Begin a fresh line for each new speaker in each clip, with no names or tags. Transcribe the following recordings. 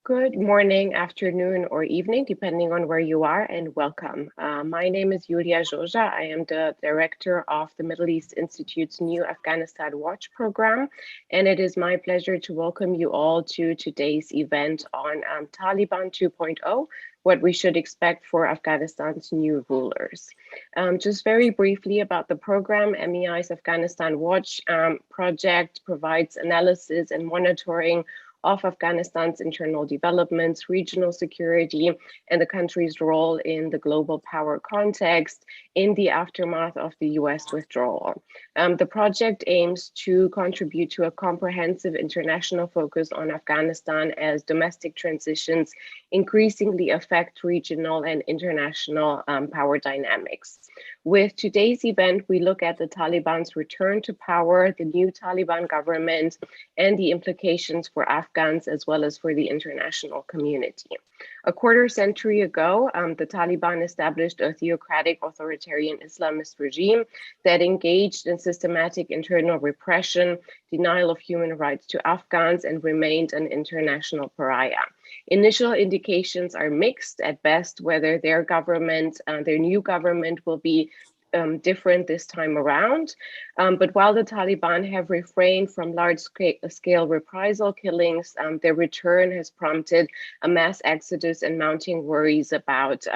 Good morning, afternoon, or evening, depending on where you are, and welcome. My name is Yulia Joja. I am the director of the Middle East Institute's new Afghanistan Watch program, and it is my pleasure to welcome you all to today's event on Taliban 2.0, what we should expect for Afghanistan's new rulers. Just very briefly about the program, MEI's Afghanistan Watch project provides analysis and monitoring of Afghanistan's internal developments, regional security, and the country's role in the global power context in the aftermath of the US withdrawal. The project aims to contribute to a comprehensive international focus on Afghanistan as domestic transitions increasingly affect regional and international power dynamics. With today's event, we look at the Taliban's return to power, the new Taliban government, and the implications for Afghans as well as for the international community. A quarter century ago, the Taliban established a theocratic authoritarian Islamist regime that engaged in systematic internal repression, denial of human rights to Afghans, and remained an international pariah. Initial indications are mixed at best whether their government, their new government will be different this time around. But while the Taliban have refrained from large-scale reprisal killings, their return has prompted a mass exodus and mounting worries about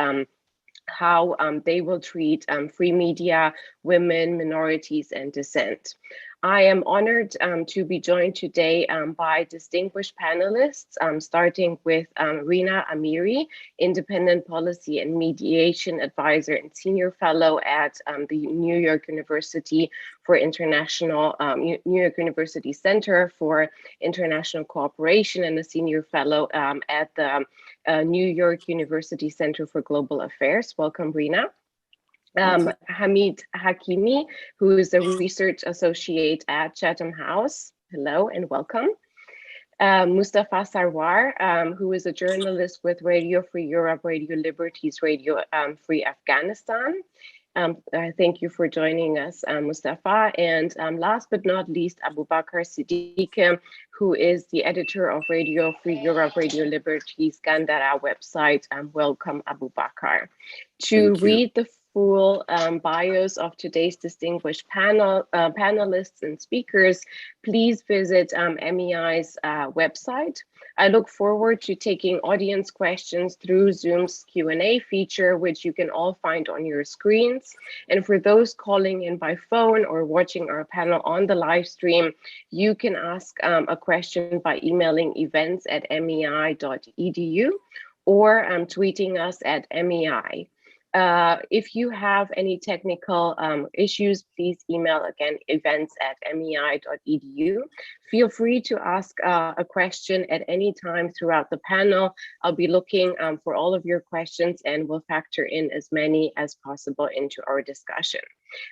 how they will treat free media, women, minorities, and dissent. I am honored to be joined today by distinguished panelists, starting with Rina Amiri, Independent Policy and Mediation Advisor and Senior Fellow at the New York University for International, New York University Center for International Cooperation, and a Senior Fellow at the New York University Center for Global Affairs. Welcome, Rina. Hamid Hakimi, who is a research associate at Chatham House. Hello and welcome. Mustafa Sarwar, who is a journalist with Radio Free Europe, Radio Liberties, Radio Free Afghanistan. Thank you for joining us, Mustafa. And last but not least, Abu Bakr Siddiqui, who is the editor of Radio Free Europe, Radio Liberties Gandara website. Welcome, Abu Bakr. To read the full bios of today's distinguished panelists and speakers, please visit MEI's website. I look forward to taking audience questions through Zoom's Q&A feature, which you can all find on your screens. And for those calling in by phone or watching our panel on the live stream, you can ask a question by emailing events@mei.edu or tweeting us at MEI. If you have any technical issues, please email again events@mei.edu. Feel free to ask a question at any time throughout the panel. I'll be looking for all of your questions and will factor in as many as possible into our discussion.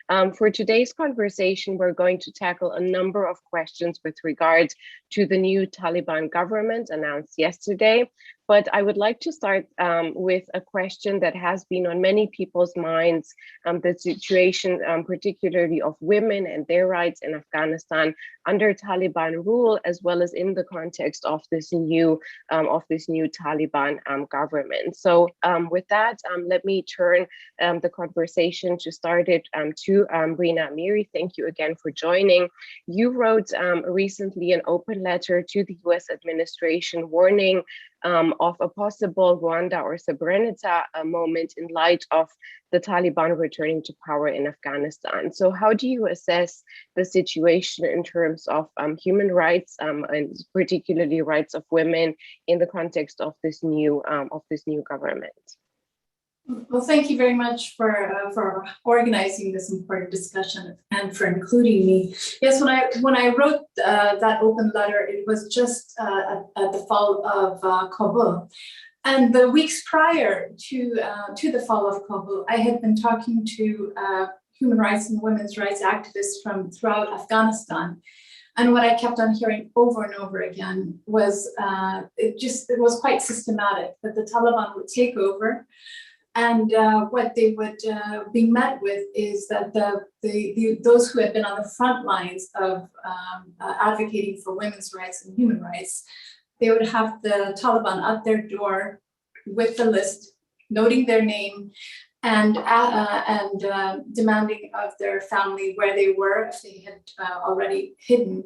For today's conversation, we're going to tackle a number of questions with regard to the new Taliban government announced yesterday. But I would like to start with a question that has been on many people's minds, the situation particularly of women and their rights in Afghanistan under Taliban rule, as well as in the context of this new Taliban government. So with that, let me turn the conversation to start it to Rina Amiri. Thank you again for joining. You wrote recently an open letter to the US administration warning of a possible Rwanda or Srebrenica moment in light of the Taliban returning to power in Afghanistan. So how do you assess the situation in terms of human rights and particularly rights of women in the context of this new government?
Well, thank you very much for organizing this important discussion and for including me. Yes, when I wrote that open letter, it was just at the fall of Kabul. And the weeks prior to the fall of Kabul, I had been talking to human rights and women's rights activists from throughout Afghanistan. And what I kept on hearing over and over again was it was quite systematic that the Taliban would take over. And what they would be met with is that those who had been on the front lines of advocating for women's rights and human rights, they would have the Taliban at their door with the list, noting their name, and demanding of their family where they were, if they had already hidden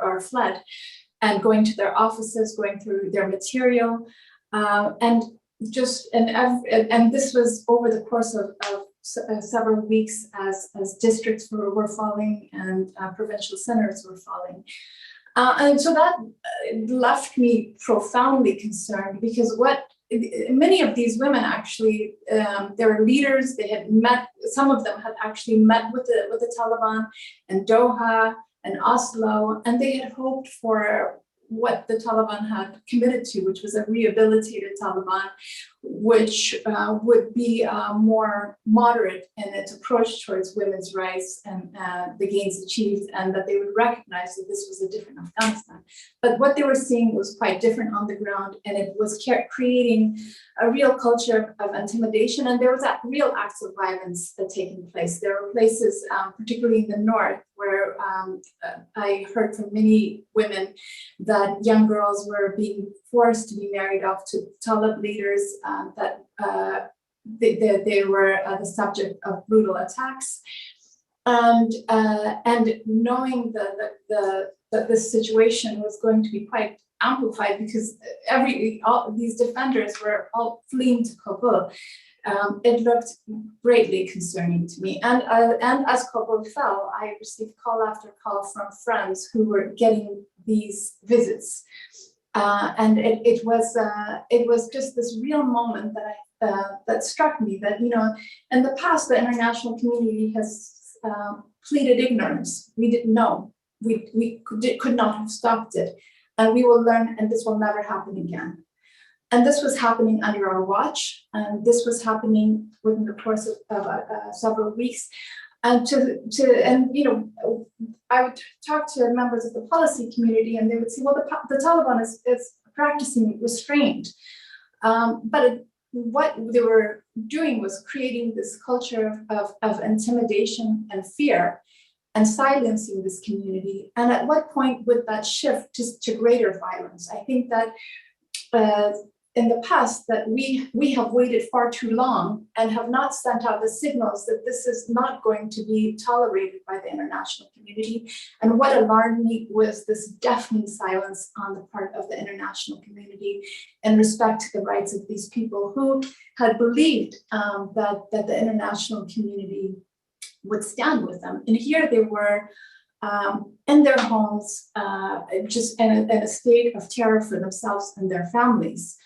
or fled, and going to their offices, going through their material, and this was over the course of several weeks as districts were falling and provincial centers were falling. And so that left me profoundly concerned, because many of these women actually, they were leaders. They had met, some of them had actually met with the Taliban in Doha and Oslo, and they had hoped for what the Taliban had committed to, which was a rehabilitated Taliban, which would be more moderate in its approach towards women's rights and the gains achieved, and that they would recognize that this was a different Afghanistan. But what they were seeing was quite different on the ground, and it was creating a real culture of intimidation, and there was real acts of violence taking place. There were places, particularly in the north, where I heard from many women that young girls were being forced to be married off to Talib leaders, that they were the subject of brutal attacks, and knowing that this situation was going to be quite amplified, because all these defenders were all fleeing to Kabul. It looked greatly concerning to me. And as Kabul fell, I received call after call from friends who were getting these visits. And it was just this real moment that struck me that, in the past, the international community has pleaded ignorance. We didn't know. We could not have stopped it. And we will learn, and this will never happen again. And this was happening under our watch, and this was happening within the course of several weeks. And I would talk to members of the policy community, and they would say, well, the Taliban is practicing restraint. But what they were doing was creating this culture of intimidation and fear, and silencing this community. And at what point would that shift to greater violence? I think that in the past that we have waited far too long and have not sent out the signals that this is not going to be tolerated by the international community. And what alarmed me was this deafening silence on the part of the international community in respect to the rights of these people who had believed that the international community would stand with them. And here they were in their homes, just in a state of terror for themselves and their families.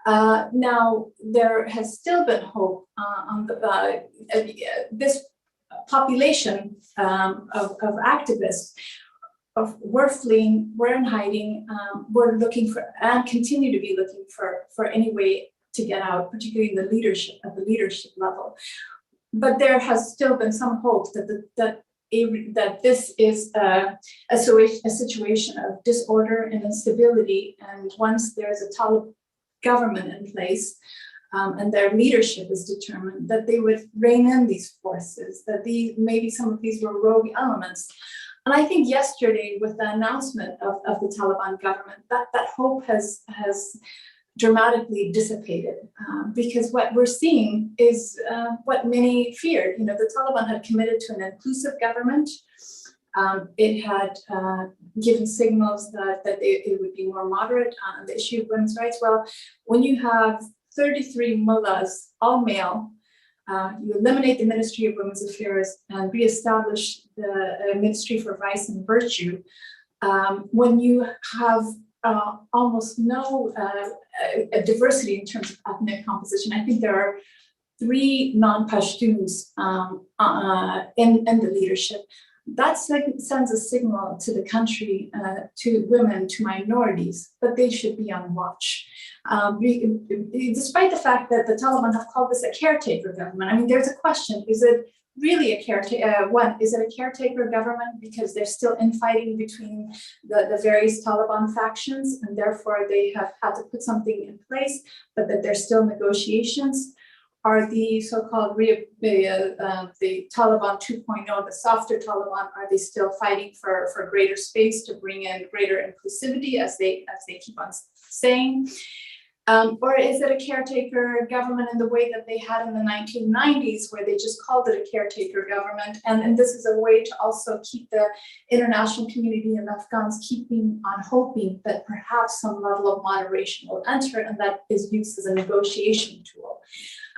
Now, there has still been hope on this population of activists. We're fleeing, we're in hiding, we're looking for, and continue to be looking for any way to get out, particularly in the leadership, at the leadership level. But there has still been some hope that this is a situation of disorder and instability, and once there's a Taliban government in place and their leadership is determined, that they would rein in these forces, that maybe some of these were rogue elements. And I think yesterday, with the announcement of the Taliban government, that hope has dramatically dissipated, because what we're seeing is what many feared. The Taliban had committed to an inclusive government. It had given signals that it would be more moderate on the issue of women's rights. Well, when you have 33 mullahs, all male, you eliminate the Ministry of Women's Affairs and reestablish the Ministry for Vice and Virtue. When you have almost no diversity in terms of ethnic composition, I think there are 3 non-Pashtuns in the leadership. That sends a signal to the country, to women, to minorities, that they should be on watch. Despite the fact that the Taliban have called this a caretaker government, I mean, there's a question: is it really a caretaker? Is it a caretaker government because there's still infighting between the various Taliban factions, and therefore they have had to put something in place, but that there's still negotiations? Are the so-called the Taliban 2.0, the softer Taliban, are they still fighting for greater space to bring in greater inclusivity, as they keep on saying? Or is it a caretaker government in the way that they had in the 1990s, where they just called it a caretaker government? And this is a way to also keep the international community and Afghans keeping on hoping that perhaps some level of moderation will enter, and that is used as a negotiation tool.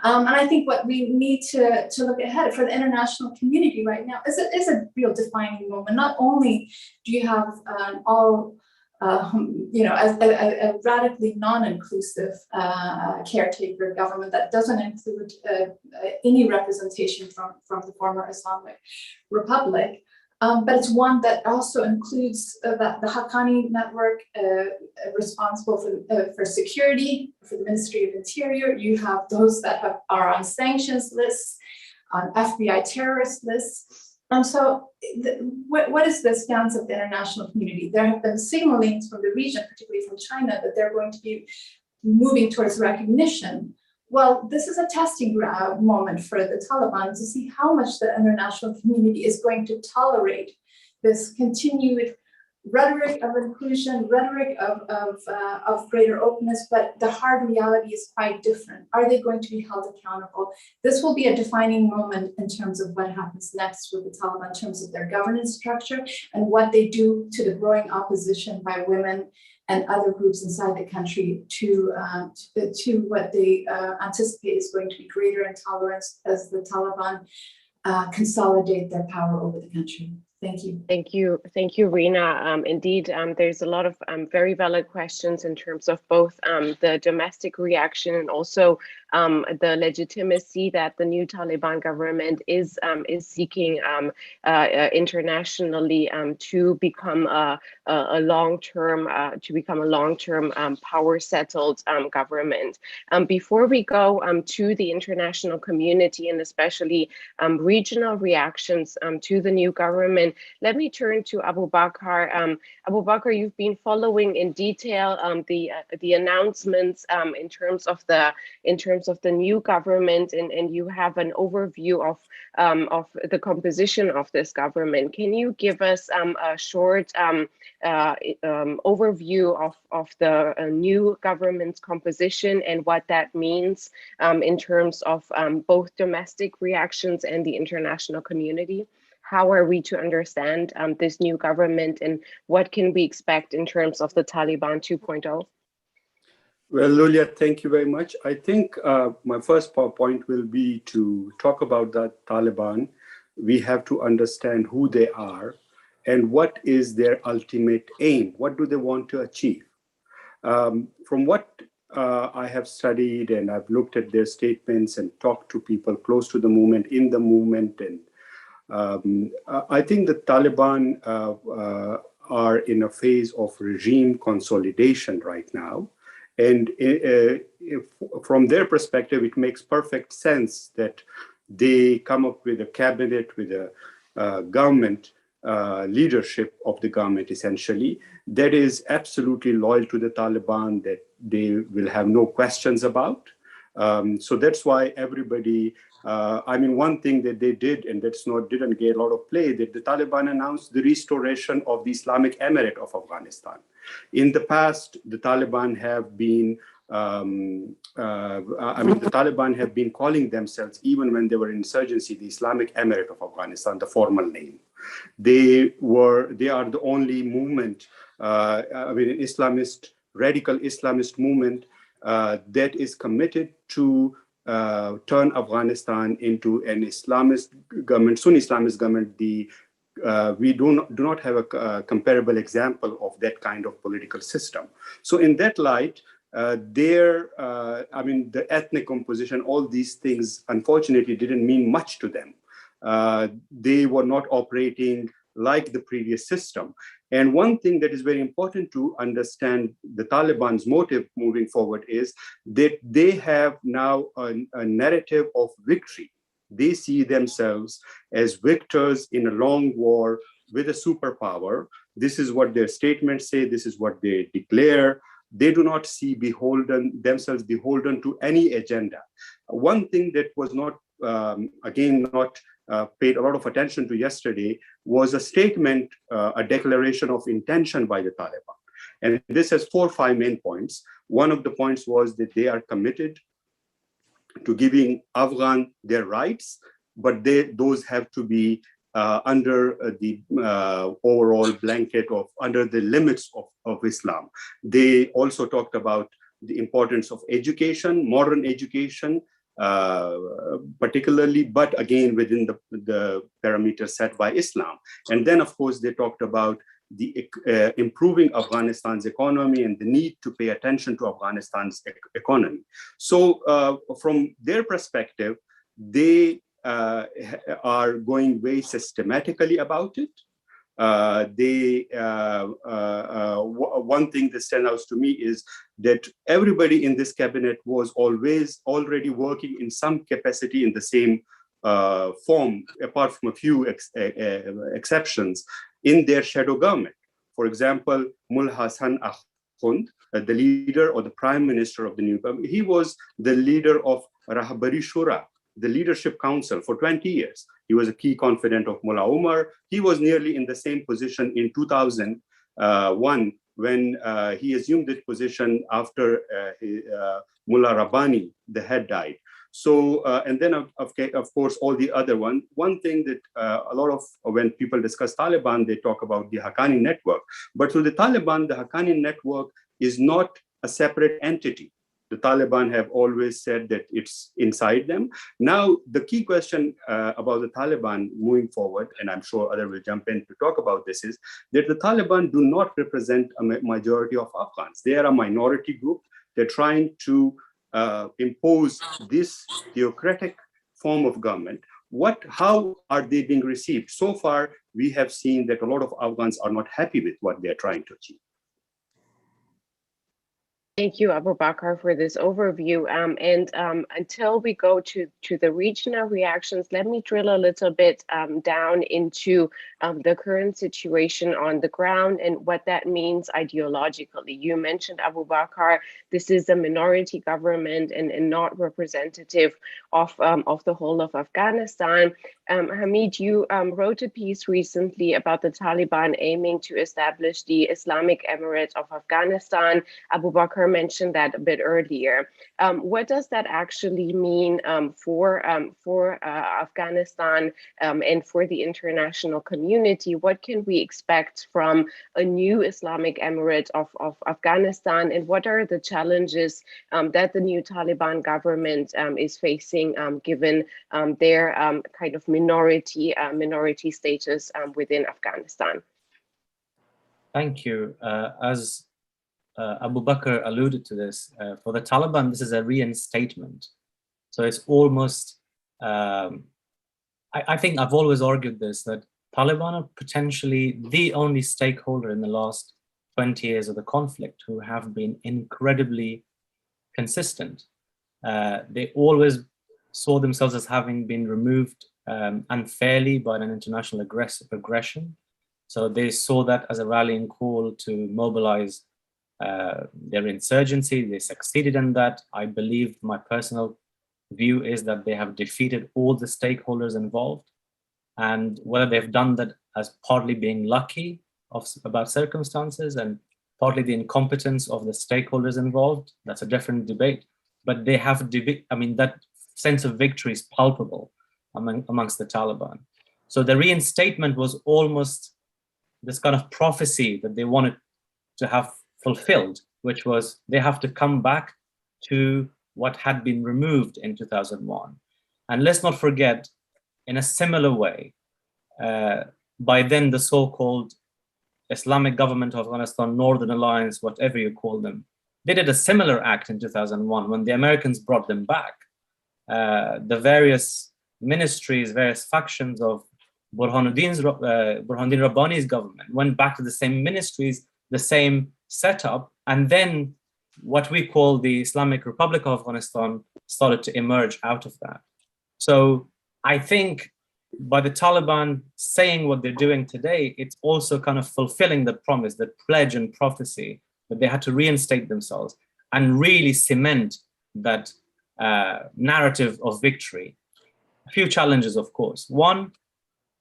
And I think what we need to look ahead for the international community right now is a real defining moment. Not only do you have a radically non-inclusive caretaker government that doesn't include any representation from the former Islamic Republic, but it's one that also includes the Haqqani network responsible for security, for the Ministry of Interior. You have those that are on sanctions lists, on FBI terrorist lists. So what is the stance of the international community? There have been signalings from the region, particularly from China, that they're going to be moving towards recognition. Well, this is a testing moment for the Taliban to see how much the international community is going to tolerate this continued rhetoric of inclusion, rhetoric of greater openness, but the hard reality is quite different. Are they going to be held accountable? This will be a defining moment in terms of what happens next with the Taliban, in terms of their governance structure and what they do to the growing opposition by women and other groups inside the country to what they anticipate is going to be greater intolerance as the Taliban consolidate their power over the country. Thank you.
Thank you, Rina. Indeed, there's a lot of very valid questions in terms of both the domestic reaction and also the legitimacy that the new Taliban government is seeking internationally to become a long-term power settled government. Before we go to the international community and especially regional reactions to the new government, let me turn to Abu Bakr. Abu Bakr, you've been following in detail the announcements in terms of the new government, and you have an overview of the composition of this government. Can you give us a short overview of the new government's composition and what that means in terms of both domestic reactions and the international community? How are we to understand this new government, and what can we expect in terms of the Taliban 2.0?
Well, Lulia, thank you very much. I think my first point will be to talk about the Taliban. We have to understand who they are and what is their ultimate aim. What do they want to achieve? From what I have studied, and I've looked at their statements and talked to people close to the movement, in the movement, and I think the Taliban are in a phase of regime consolidation right now. And from their perspective, it makes perfect sense that they come up with a cabinet, with a government, leadership of the government, essentially, that is absolutely loyal to the Taliban, that they will have no questions about. So that's why everybody, one thing that they did, and didn't get a lot of play, that the Taliban announced the restoration of the Islamic Emirate of Afghanistan. In the past, the Taliban have been, the Taliban have been calling themselves, even when they were in insurgency, the Islamic Emirate of Afghanistan, the formal name. They are the only movement, radical Islamist movement that is committed to turn Afghanistan into an Islamist government, Sunni Islamist government. We do not have a comparable example of that kind of political system. So in that light, the ethnic composition, all these things, unfortunately, didn't mean much to them. They were not operating like the previous system. And one thing that is very important to understand the Taliban's motive moving forward is that they have now a narrative of victory. They see themselves as victors in a long war with a superpower. This is what their statements say. This is what they declare. they do not see themselves beholden to any agenda. One thing that was not, again, not paid a lot of attention to yesterday was a statement, a declaration of intention by the Taliban. And this has 4 or 5 main points. One of the points was that they are committed to giving Afghan their rights, but those have to be under the overall blanket of, under the limits of Islam. They also talked about the importance of education, modern education, particularly, but again, within the parameters set by Islam. And then, of course, they talked about the improving Afghanistan's economy and the need to pay attention to Afghanistan's economy. So from their perspective, they are going very systematically about it. One thing that stands out to me is that everybody in this cabinet was always already working in some capacity in the same form, apart from a few exceptions, in their shadow government. For example, Mullah Hassan Akhund, the leader or the prime minister of the new government, he was the leader of Rahbari Shura, the leadership council, for 20 years. He was a key confidant of Mullah Omar. He was nearly in the same position in 2001 when he assumed this position after Mullah Rabbani, the head, died. So, and then of course, all the other one thing that a lot of, when people discuss Taliban, they talk about the Haqqani network. But to the Taliban, the Haqqani network is not a separate entity. The Taliban have always said that it's inside them. Now, the key question about the Taliban moving forward, and I'm sure others will jump in to talk about this, is that the Taliban do not represent a majority of Afghans. They are a minority group. They're trying to impose this theocratic form of government. How are they being received? So far, we have seen that a lot of Afghans are not happy with what they're trying to achieve.
Thank you, Abu Bakr, for this overview. Until we go to the regional reactions, let me drill a little bit down into the current situation on the ground and what that means ideologically. You mentioned, Abu Bakr, this is a minority government and not representative of the whole of Afghanistan. Hamid, you wrote a piece recently about the Taliban aiming to establish the Islamic Emirate of Afghanistan. Abu Bakr mentioned that a bit earlier. What does that actually mean for Afghanistan and for the international community? What can we expect from a new Islamic Emirate of Afghanistan, and what are the challenges that the new Taliban government is facing given their kind of minority status within Afghanistan?
Thank you. As Abu Bakr alluded to this, for the Taliban, this is a reinstatement. So it's almost, I think I've always argued this, that Taliban are potentially the only stakeholder in the last 20 years of the conflict who have been incredibly consistent. They always saw themselves as having been removed unfairly by an international aggression. So they saw that as a rallying call to mobilize their insurgency. They succeeded in that. I believe, my personal view is that they have defeated all the stakeholders involved. And whether they've done that as partly being lucky about circumstances and partly the incompetence of the stakeholders involved, that's a different debate. But they have, that sense of victory is palpable amongst the Taliban. So the reinstatement was almost this kind of prophecy that they wanted to have fulfilled, which was they have to come back to what had been removed in 2001. And let's not forget, in a similar way, by then the so-called Islamic government of Afghanistan, Northern Alliance, whatever you call them, they did a similar act in 2001 when the Americans brought them back. The various ministries, various factions of Burhanuddin Rabbani's government went back to the same ministries, the same setup, and then what we call the Islamic Republic of Afghanistan started to emerge out of that. So I think by the Taliban saying what they're doing today, it's also kind of fulfilling the promise, the pledge and prophecy but they had to reinstate themselves and really cement that narrative of victory. A few challenges, of course. One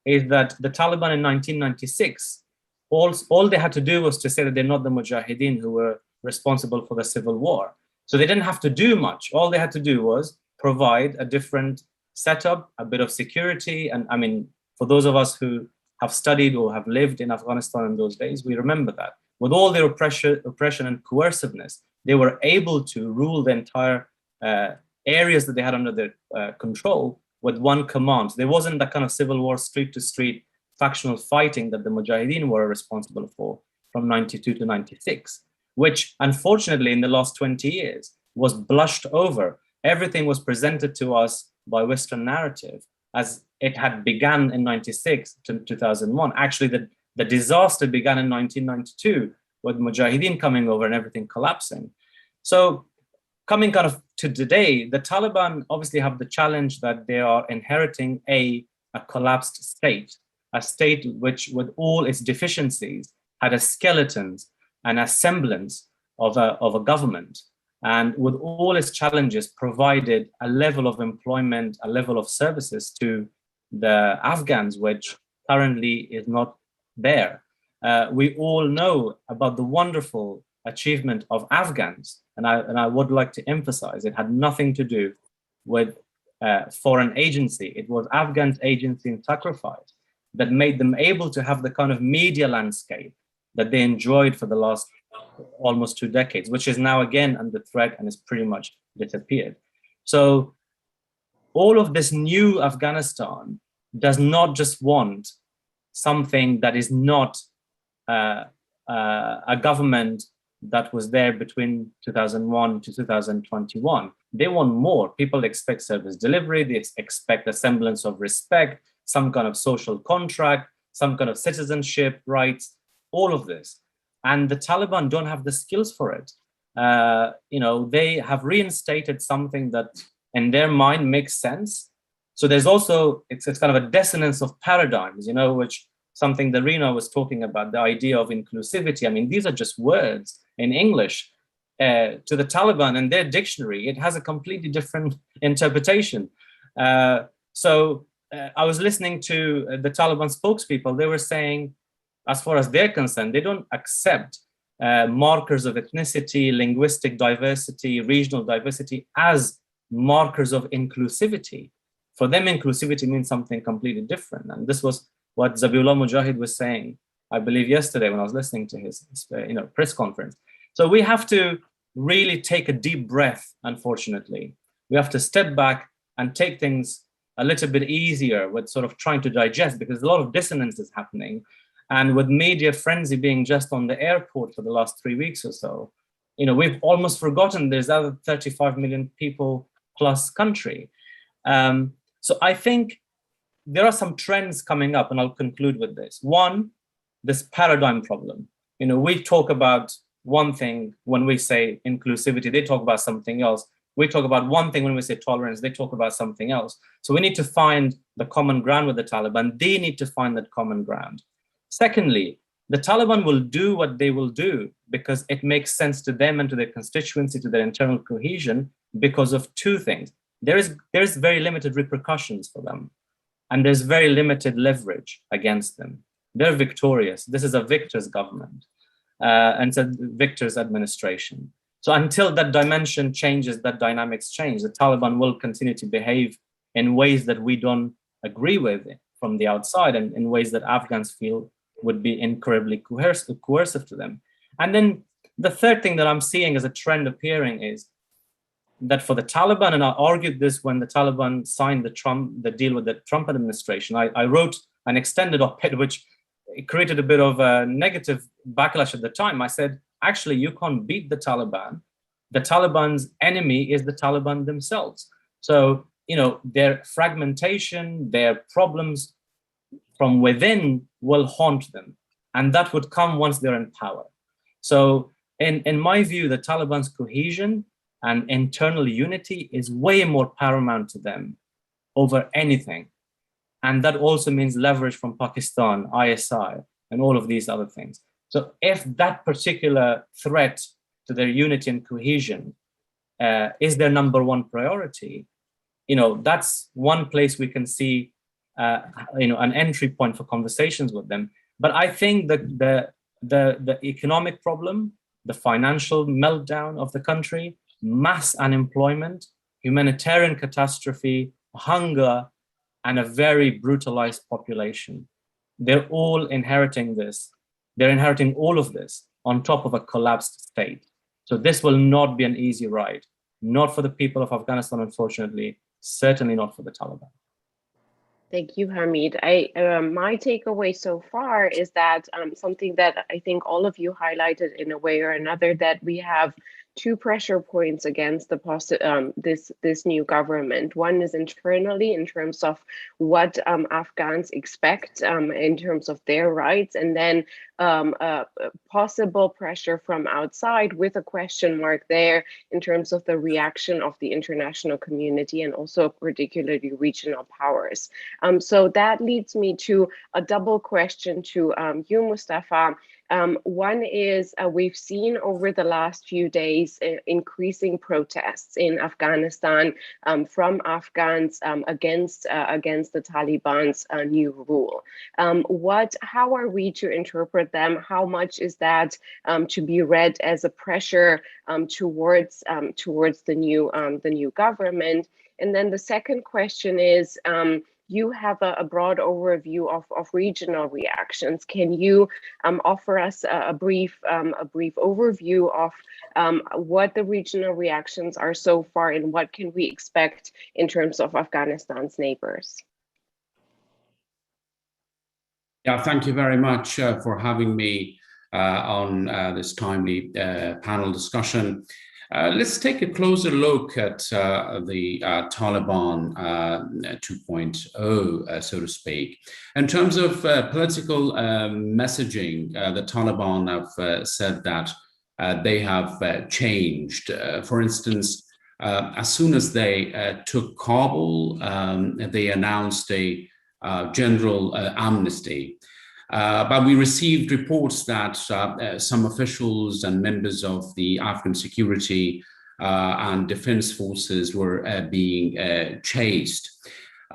is that the Taliban in 1996, all they had to do was to say that they're not the Mujahideen who were responsible for the civil war. So they didn't have to do much. All they had to do was provide a different setup, a bit of security. And I mean, for those of us who have studied or have lived in Afghanistan in those days, we remember that. With all their oppression and coerciveness, they were able to rule the entire areas that they had under their control with one command. There wasn't that kind of civil war, street to street, factional fighting that the Mujahideen were responsible for from 92 to 96, which unfortunately in the last 20 years was blushed over. Everything was presented to us by Western narrative as it had begun in 96 to 2001. Actually, the disaster began in 1992 with Mujahideen coming over and everything collapsing. So coming kind of to today, the Taliban obviously have the challenge that they are inheriting a collapsed state, a state which with all its deficiencies had a skeleton and a semblance of a government, and with all its challenges provided a level of employment, a level of services to the Afghans, which currently is not there. We all know about the wonderful achievement of Afghans, and I would like to emphasize it had nothing to do with foreign agency. It was Afghans' agency and sacrifice that made them able to have the kind of media landscape that they enjoyed for the last almost 2 decades, which is now again under threat and has pretty much disappeared. So all of this new Afghanistan does not just want something that is not a government that was there between 2001 to 2021. They want more. People expect service delivery. They expect a semblance of respect, some kind of social contract, some kind of citizenship rights, all of this. And the Taliban don't have the skills for it. They have reinstated something that in their mind makes sense. So there's also, it's kind of a dissonance of paradigms, which something that Rina was talking about, the idea of inclusivity. I mean, these are just words in English. To the Taliban and their dictionary, it has a completely different interpretation. I was listening to the Taliban spokespeople. They were saying, as far as they're concerned, they don't accept markers of ethnicity, linguistic diversity, regional diversity as markers of inclusivity. For them, inclusivity means something completely different. And this was what Zabiullah Mujahid was saying, I believe yesterday when I was listening to his press conference. So we have to really take a deep breath, unfortunately. We have to step back and take things a little bit easier with sort of trying to digest, because a lot of dissonance is happening. And with media frenzy being just on the airport for the last 3 weeks or so, we've almost forgotten there's other 35 million people plus country. So I think there are some trends coming up, and I'll conclude with this. One, this paradigm problem. We talk about one thing when we say inclusivity, they talk about something else. We talk about one thing when we say tolerance, they talk about something else. So we need to find the common ground with the Taliban. They need to find that common ground. Secondly, the Taliban will do what they will do because it makes sense to them and to their constituency, to their internal cohesion, because of two things. There is very limited repercussions for them, and there's very limited leverage against them. They're victorious. This is a victor's government, and it's a victor's administration. So until that dimension changes, that dynamics change, the Taliban will continue to behave in ways that we don't agree with from the outside, and in ways that Afghans feel would be incredibly coercive to them. And then the third thing that I'm seeing as a trend appearing is that for the Taliban, and I argued this when the Taliban signed the deal with the Trump administration, I wrote an extended op-ed which created a bit of a negative backlash at the time. I said, actually, you can't beat the Taliban. The Taliban's enemy is the Taliban themselves. So, their fragmentation, their problems from within will haunt them. And that would come once they're in power. So in my view, the Taliban's cohesion and internal unity is way more paramount to them over anything. And that also means leverage from Pakistan, ISI, and all of these other things. So if that particular threat to their unity and cohesion is their number one priority, that's one place we can see, an entry point for conversations with them. But I think that the economic problem, the financial meltdown of the country, mass unemployment, humanitarian catastrophe, hunger, and a very brutalized population, they're all inheriting this. They're inheriting all of this on top of a collapsed state. So this will not be an easy ride, not for the people of Afghanistan, unfortunately, certainly not for the Taliban.
Thank you, Hamid. My takeaway so far is that something that I think all of you highlighted in a way or another, that we have two pressure points against this new government. One is internally in terms of what Afghans expect in terms of their rights, and then possible pressure from outside with a question mark there in terms of the reaction of the international community and also particularly regional powers. So that leads me to a double question to you, Mustafa. One is we've seen over the last few days increasing protests in Afghanistan from Afghans against the Taliban's new rule. How are we to interpret them? How much is that to be read as a pressure towards the new government? And then the second question is, you have a broad overview of regional reactions. Can you offer us a brief overview of what the regional reactions are so far, and what can we expect in terms of Afghanistan's neighbors?
Yeah, thank you very much for having me on this timely panel discussion. Let's take a closer look at the Taliban 2.0, so to speak. In terms of political messaging, the Taliban have said that they have changed. For instance, as soon as they took Kabul, they announced a general amnesty. But we received reports that some officials and members of the Afghan security and defense forces were being chased.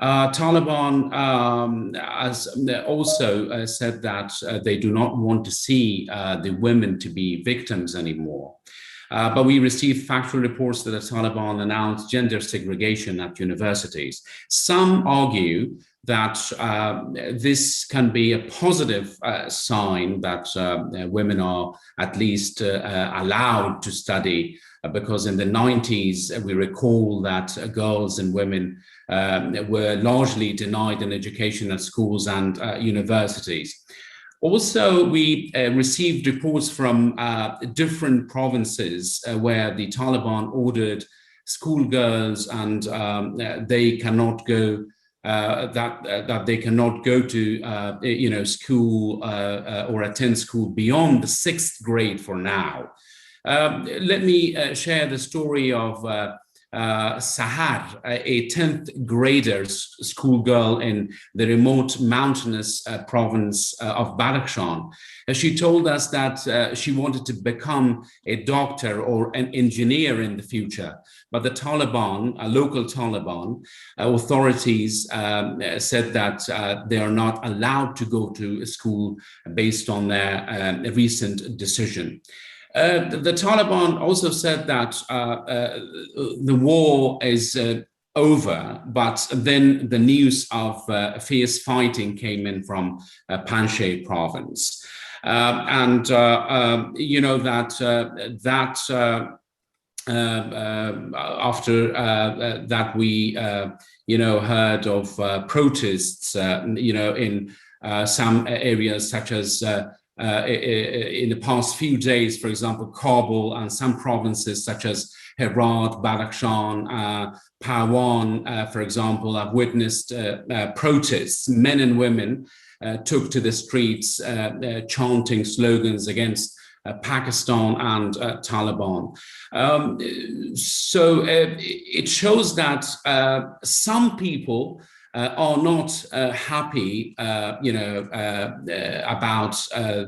Taliban has also said that they do not want to see the women to be victims anymore. But we received factual reports that the Taliban announced gender segregation at universities. Some argue that this can be a positive sign that women are at least allowed to study, because in the 90s, we recall that girls and women were largely denied an education at schools and universities. Also, we received reports from different provinces where the Taliban ordered schoolgirls and they cannot go that they cannot go to school or attend school beyond the 6th grade for now. Let me share the story of Sahar, a 10th grader schoolgirl in the remote mountainous province of Badakhshan. She told us that she wanted to become a doctor or an engineer in the future, but the Taliban, local Taliban authorities said that they are not allowed to go to school based on their recent decision. The Taliban also said that the war is over, but then the news of fierce fighting came in from Panjshir province. You know that after that we heard of protests in some areas such as in the past few days, for example, Kabul and some provinces such as Herat, Badakhshan, Parwan, for example, have witnessed protests. Men and women took to the streets chanting slogans against Pakistan and Taliban. So it shows that some people are not happy, about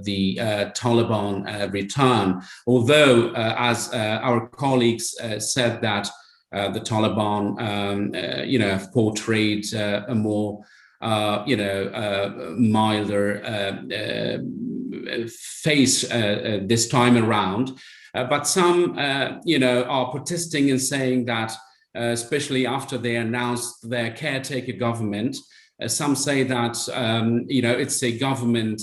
the Taliban return. Although, as our colleagues said, that the Taliban, have portrayed a more, milder face this time around. But some, are protesting and saying that, especially after they announced their caretaker government, some say that, it's a government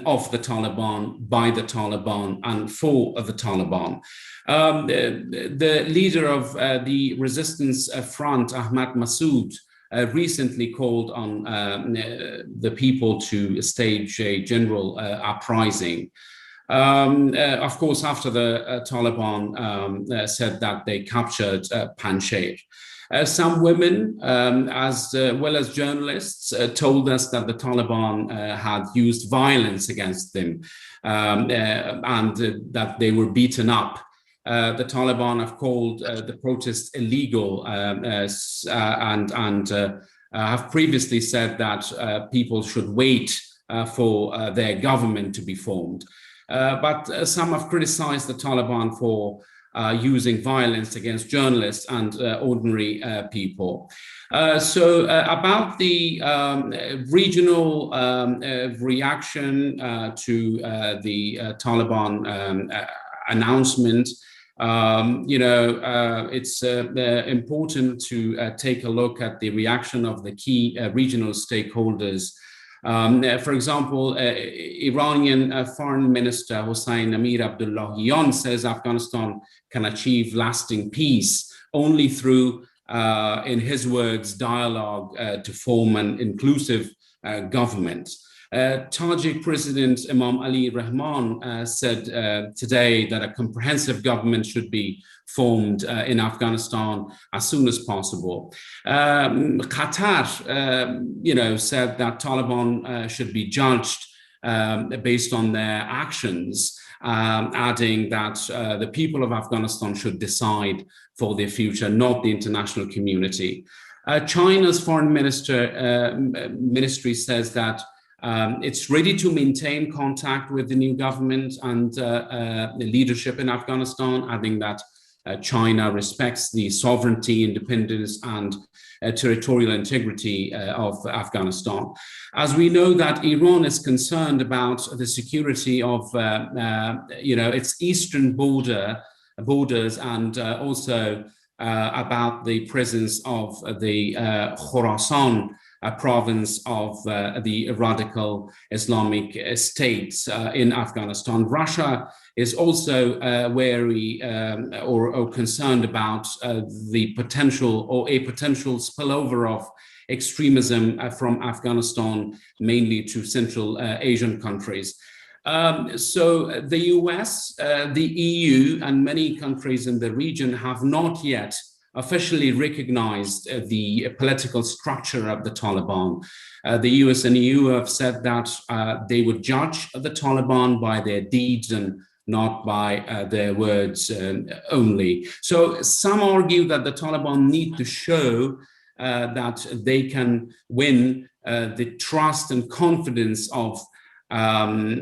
of the Taliban, by the Taliban, and for the Taliban. The leader of the resistance front, Ahmad Massoud, recently called on the people to stage a general uprising. Of course, after the Taliban said that they captured Panjshir. Some women, as well as journalists, told us that the Taliban had used violence against them and that they were beaten up. The Taliban have called the protests illegal and have previously said that people should wait for their government to be formed. But some have criticized the Taliban for using violence against journalists and ordinary people. So about the regional reaction to the Taliban announcement, it's important to take a look at the reaction of the key regional stakeholders. For example, Iranian Foreign Minister Hossein Amir Abdullahian says Afghanistan can achieve lasting peace only through, in his words, dialogue to form an inclusive government. Tajik President Imam Ali Rahman said today that a comprehensive government should be formed in Afghanistan as soon as possible. Qatar, said that Taliban should be judged based on their actions, adding that the people of Afghanistan should decide for their future, not the international community. China's foreign ministry says that it's ready to maintain contact with the new government and the leadership in Afghanistan, adding that China respects the sovereignty, independence, and territorial integrity of Afghanistan. As we know that Iran is concerned about the security of its eastern borders and also about the presence of the Khorasan province of the radical Islamic states in Afghanistan. Russia is also wary or concerned about the potential or a potential spillover of extremism from Afghanistan, mainly to Central Asian countries. So the US, the EU, and many countries in the region have not yet officially recognized the political structure of the Taliban. The US and EU have said that they would judge the Taliban by their deeds and not by their words only. So some argue that the Taliban need to show that they can win the trust and confidence of Afghan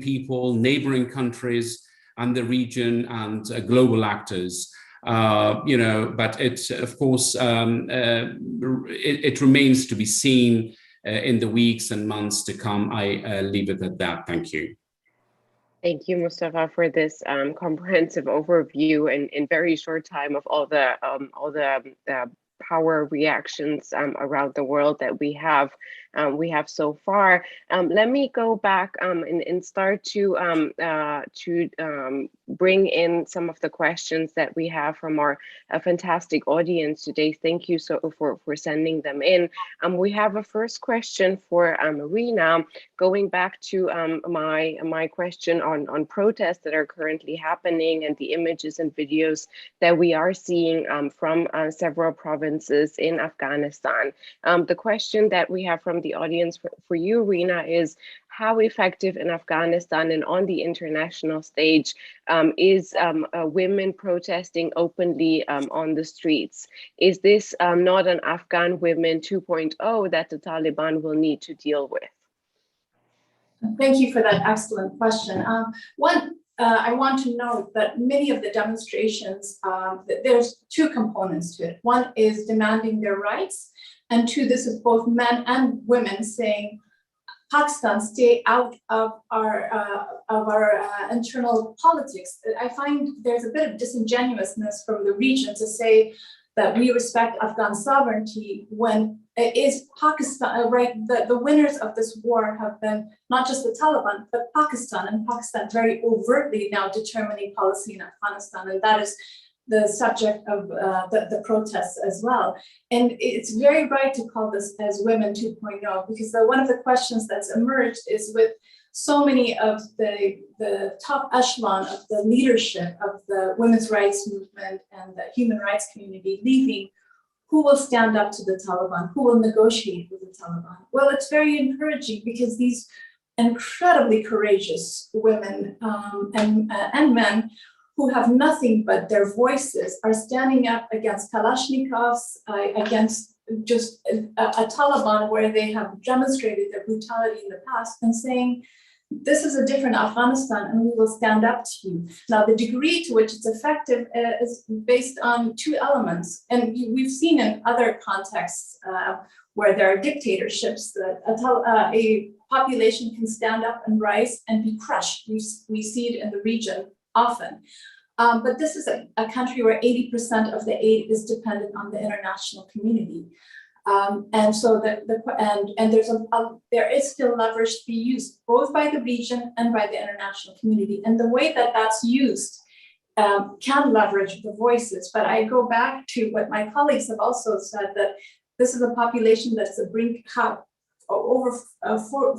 people, neighboring countries, and the region and global actors. But it, of course, it remains to be seen in the weeks and months to come. I leave it at that. Thank you.
Thank you, Mustafa, for this comprehensive overview in very short time of all the power reactions around the world that we have so far. Let me go back and start to bring in some of the questions that we have from our fantastic audience today. Thank you for sending them in. We have a first question for Marina, going back to my question on protests that are currently happening and the images and videos that we are seeing from several provinces in Afghanistan. The question that we have from the the audience for you, Rina, is how effective in Afghanistan and on the international stage is women protesting openly on the streets? Is this not an Afghan women 2.0 that the Taliban will need to deal with?
Thank you for that excellent question. I want to note that many of the demonstrations, there's two components to it. One is demanding their rights, and two, this is both men and women saying, Pakistan, stay out of our internal politics. I find there's a bit of disingenuousness from the region to say that we respect Afghan sovereignty when it is Pakistan, right? The winners of this war have been not just the Taliban, but Pakistan, and Pakistan very overtly now determining policy in Afghanistan, and that is the subject of the protests as well. And it's very right to call this as Women 2.0, because one of the questions that's emerged is with so many of the top echelon of the leadership of the women's rights movement and the human rights community leaving, who will stand up to the Taliban? Who will negotiate with the Taliban? Well, it's very encouraging because these incredibly courageous women and men who have nothing but their voices are standing up against Kalashnikovs, against just a Taliban where they have demonstrated their brutality in the past, and saying, this is a different Afghanistan and we will stand up to you. Now, the degree to which it's effective is based on two elements. And we've seen in other contexts where there are dictatorships that a population can stand up and rise and be crushed. We see it in the region often. But this is a country where 80% of the aid is dependent on the international community. And so there is still leverage to be used both by the region and by the international community. And the way that that's used can leverage the voices. But I go back to what my colleagues have also said, that this is a population that's the brink, over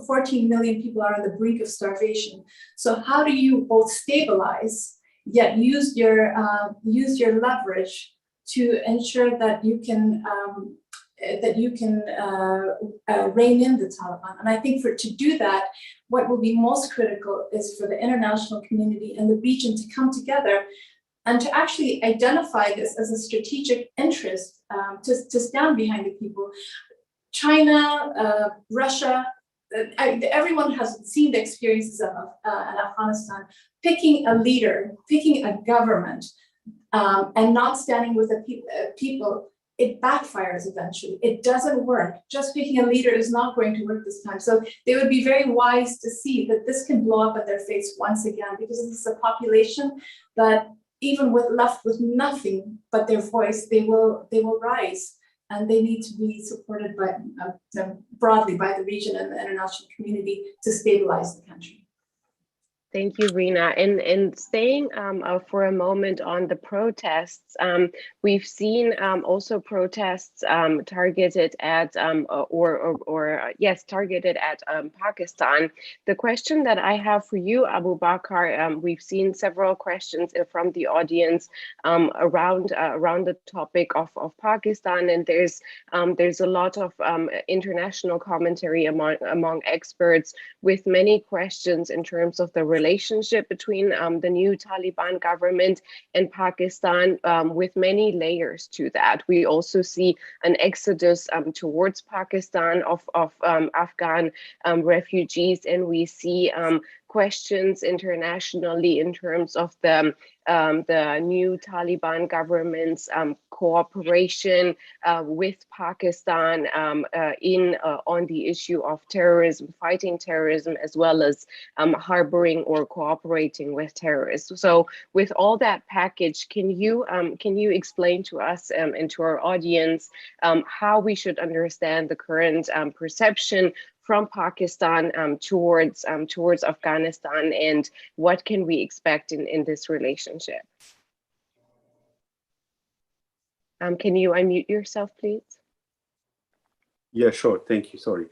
14 million people are on the brink of starvation. So how do you both stabilize yet use your leverage to ensure that you can rein in the Taliban? And I think to do that, what will be most critical is for the international community and the region to come together and to actually identify this as a strategic interest, to stand behind the people. China, Russia, everyone has seen the experiences of Afghanistan. Picking a leader, picking a government, and not standing with the people, it backfires eventually. It doesn't work. Just picking a leader is not going to work this time. So they would be very wise to see that this can blow up in their face once again, because this is a population that even left with nothing but their voice, they will rise. And they need to be supported by broadly by the region and the international community to stabilize the country.
Thank you, Rina. And staying for a moment on the protests, we've seen also protests targeted at targeted at Pakistan. The question that I have for you, Abu Bakr, we've seen several questions from the audience around the topic of Pakistan, and there's a lot of international commentary among experts with many questions in terms of the relationship between the new Taliban government and Pakistan, with many layers to that. We also see an exodus towards Pakistan of Afghan refugees, and we see questions internationally in terms of the new Taliban government's cooperation with Pakistan on the issue of terrorism, fighting terrorism, as well as harboring or cooperating with terrorists. So, with all that package, can you explain to us and to our audience how we should understand the current perception from Pakistan towards Afghanistan, and what can we expect in this relationship? Can you unmute yourself, please?
Yeah, sure. Thank you. Sorry.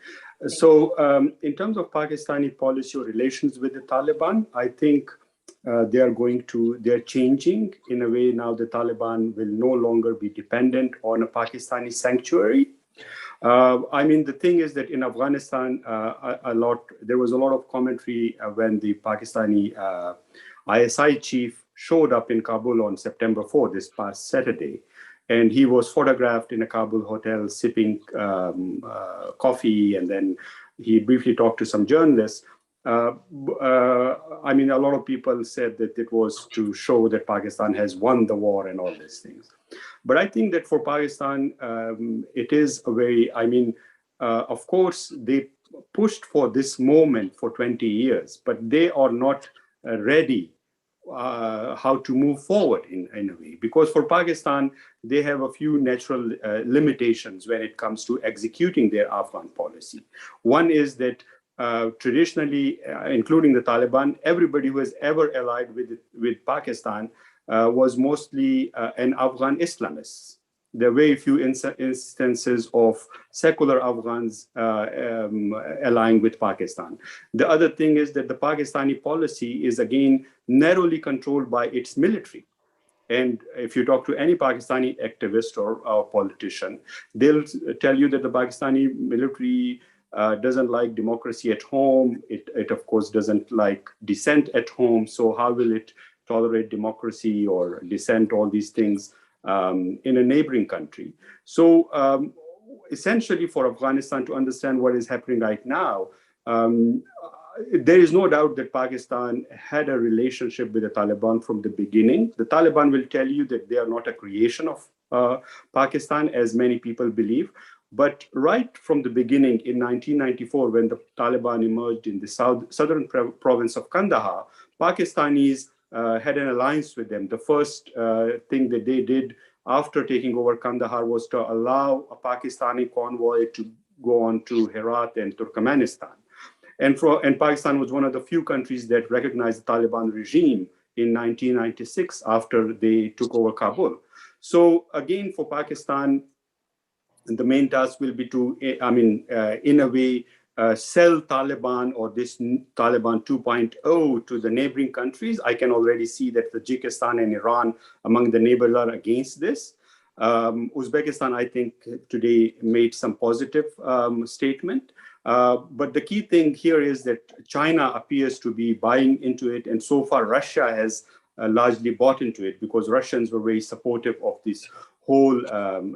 So in terms of Pakistani policy or relations with the Taliban, I think they're changing in a way. Now the Taliban will no longer be dependent on a Pakistani sanctuary. I mean, the thing is that in Afghanistan, there was a lot of commentary when the Pakistani ISI chief showed up in Kabul on September 4th, this past Saturday. And he was photographed in a Kabul hotel sipping coffee, and then he briefly talked to some journalists. I mean, a lot of people said that it was to show that Pakistan has won the war and all these things. But I think that for Pakistan, it is a very, I mean, of course, they pushed for this moment for 20 years, but they are not ready how to move forward in a way. Because for Pakistan, they have a few natural limitations when it comes to executing their Afghan policy. One is that traditionally, including the Taliban, everybody who has ever allied with Pakistan was mostly an Afghan Islamist. There are very few instances of secular Afghans allying with Pakistan. The other thing is that the Pakistani policy is again narrowly controlled by its military. And if you talk to any Pakistani activist or politician, they'll tell you that the Pakistani military doesn't like democracy at home. It of course doesn't like dissent at home. So how will it tolerate democracy or dissent, all these things in a neighboring country? So essentially for Afghanistan to understand what is happening right now, there is no doubt that Pakistan had a relationship with the Taliban from the beginning. The Taliban will tell you that they are not a creation of Pakistan, as many people believe. But right from the beginning in 1994, when the Taliban emerged in the southern province of Kandahar, Pakistanis had an alliance with them. The first thing that they did after taking over Kandahar was to allow a Pakistani convoy to go on to Herat and Turkmenistan. And Pakistan was one of the few countries that recognized the Taliban regime in 1996 after they took over Kabul. So again, for Pakistan, the main task will be to, in a way, sell Taliban or this Taliban 2.0 to the neighboring countries. I can already see that Tajikistan and Iran among the neighbors are against this. Uzbekistan, I think, today made some positive statement. But the key thing here is that China appears to be buying into it. And so far, Russia has largely bought into it because Russians were very supportive of this whole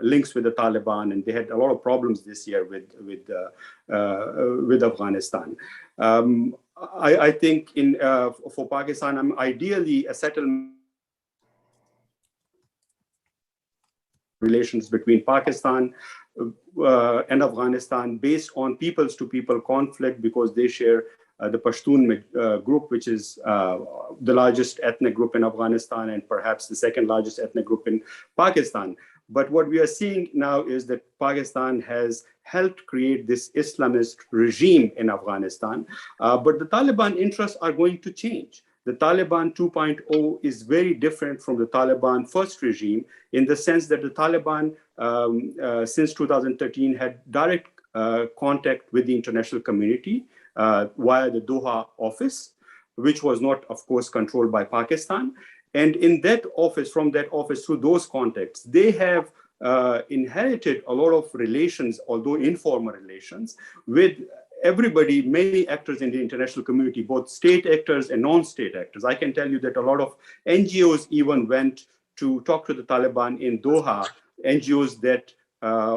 links with the Taliban, and they had a lot of problems this year with Afghanistan. I think for Pakistan, ideally a settlement relations between Pakistan and Afghanistan based on peoples-to-people conflict, because they share the Pashtun group, which is the largest ethnic group in Afghanistan and perhaps the second largest ethnic group in Pakistan. But what we are seeing now is that Pakistan has helped create this Islamist regime in Afghanistan, but the Taliban interests are going to change. The Taliban 2.0 is very different from the Taliban first regime in the sense that the Taliban, since 2013, had direct contact with the international community via the Doha office, which was not, of course, controlled by Pakistan. And in that office, from that office, through those contacts, they have inherited a lot of relations, although informal relations, with everybody, many actors in the international community, both state actors and non-state actors. I can tell you that a lot of NGOs even went to talk to the Taliban in Doha, NGOs that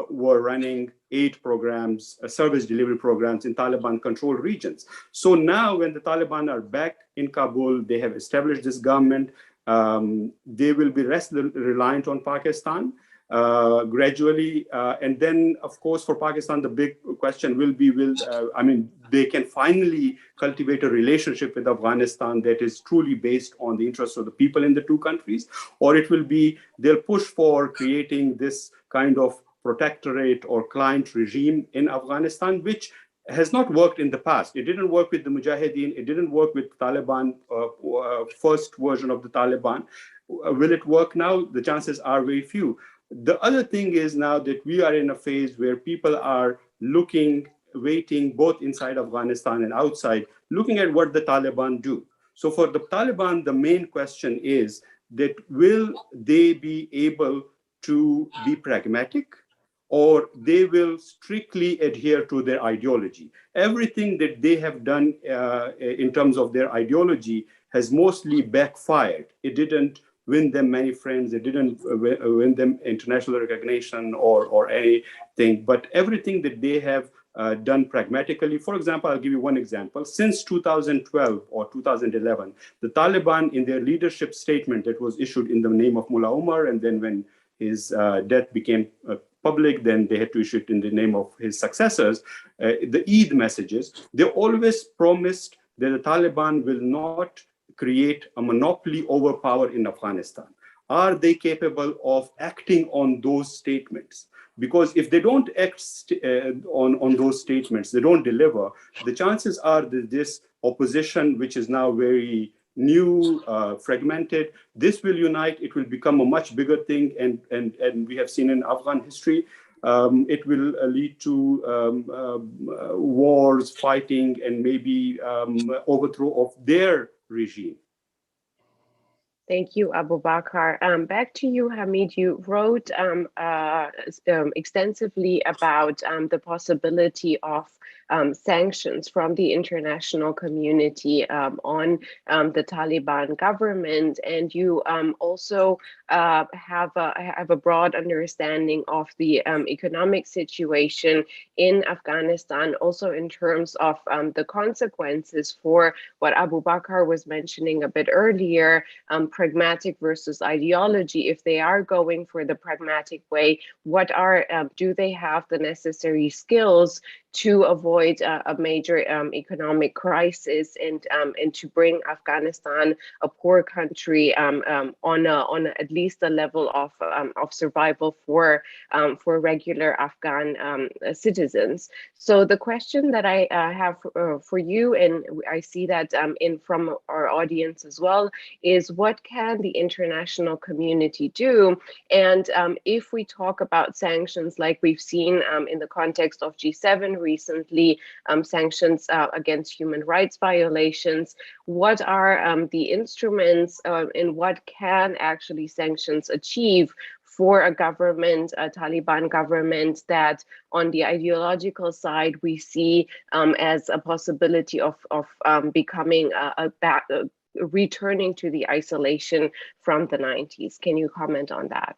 were running aid programs, service delivery programs in Taliban-controlled regions. So now when the Taliban are back in Kabul, they have established this government, they will be less reliant on Pakistan gradually. And then, of course, for Pakistan, the big question will be, they can finally cultivate a relationship with Afghanistan that is truly based on the interests of the people in the two countries, or it will be, they'll push for creating this kind of protectorate or client regime in Afghanistan, which has not worked in the past. It didn't work with the Mujahideen. It didn't work with Taliban, first version of the Taliban. Will it work now? The chances are very few. The other thing is now that we are in a phase where people are looking, waiting, both inside Afghanistan and outside, looking at what the Taliban do. So for the Taliban, the main question is that will they be able to be pragmatic, or they will strictly adhere to their ideology. Everything that they have done in terms of their ideology has mostly backfired. It didn't win them many friends, it didn't win them international recognition or anything, but everything that they have done pragmatically. For example, I'll give you one example. Since 2012 or 2011, the Taliban, in their leadership statement that was issued in the name of Mullah Omar, and then when his death became public, then they had to issue it in the name of his successors, the Eid messages, they always promised that the Taliban will not create a monopoly over power in Afghanistan. Are they capable of acting on those statements? Because if they don't act on those statements, they don't deliver, the chances are that this opposition, which is now very new, fragmented, this will unite, it will become a much bigger thing, and we have seen in Afghan history, it will lead to wars, fighting, and maybe overthrow of their regime.
Thank you, Abu Bakr. Back to you, Hamid. You wrote extensively about the possibility of sanctions from the international community on the Taliban government, and you also have a broad understanding of the economic situation in Afghanistan, also in terms of the consequences for what Abu Bakr was mentioning a bit earlier, pragmatic versus ideology. If they are going for the pragmatic way, what are do they have the necessary skills to avoid a major economic crisis and to bring Afghanistan, a poor country, on at least a level of survival for regular Afghan citizens. So the question that I have for you, and I see that from our audience as well, is what can the international community do? And if we talk about sanctions like we've seen in the context of G7 recently, sanctions against human rights violations, what are the instruments and what can actually sanctions achieve for a government, a Taliban government, that on the ideological side we see as a possibility of becoming returning to the isolation from the 90s. Can you comment on that?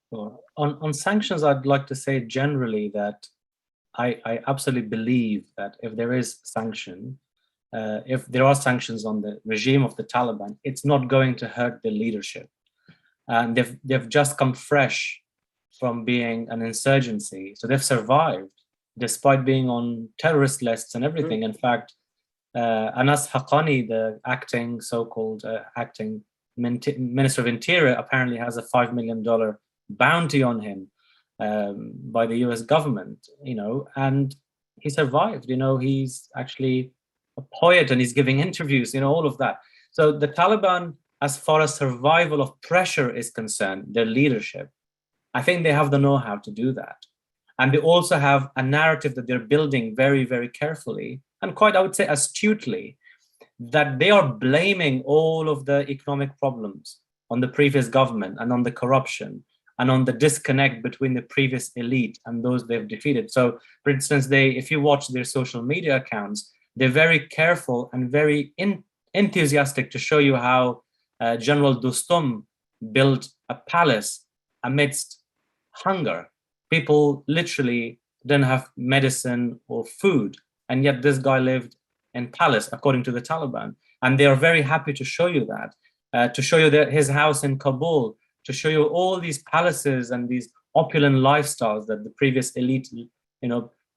Sure. On sanctions, I'd like to say generally that I absolutely believe that if there is sanction, if there are sanctions on the regime of the Taliban, it's not going to hurt the leadership. And they've just come fresh from being an insurgency, so they've survived despite being on terrorist lists and everything. In fact, Anas Haqqani, the acting so-called acting Minister of Interior, apparently has a $5 million bounty on him by the US government, and he survived. He's actually a poet and he's giving interviews, all of that. So the Taliban, as far as survival of pressure is concerned, their leadership, I think they have the know-how to do that. And they also have a narrative that they're building very, very carefully and quite, I would say, astutely, that they are blaming all of the economic problems on the previous government and on the corruption and on the disconnect between the previous elite and those they've defeated. So, for instance, if you watch their social media accounts, they're very careful and very enthusiastic to show you how General Dostum built a palace amidst hunger. People literally didn't have medicine or food, and yet this guy lived in palace, according to the Taliban. And they are very happy to show you that, to show you his house in Kabul, to show you all these palaces and these opulent lifestyles that the previous elite,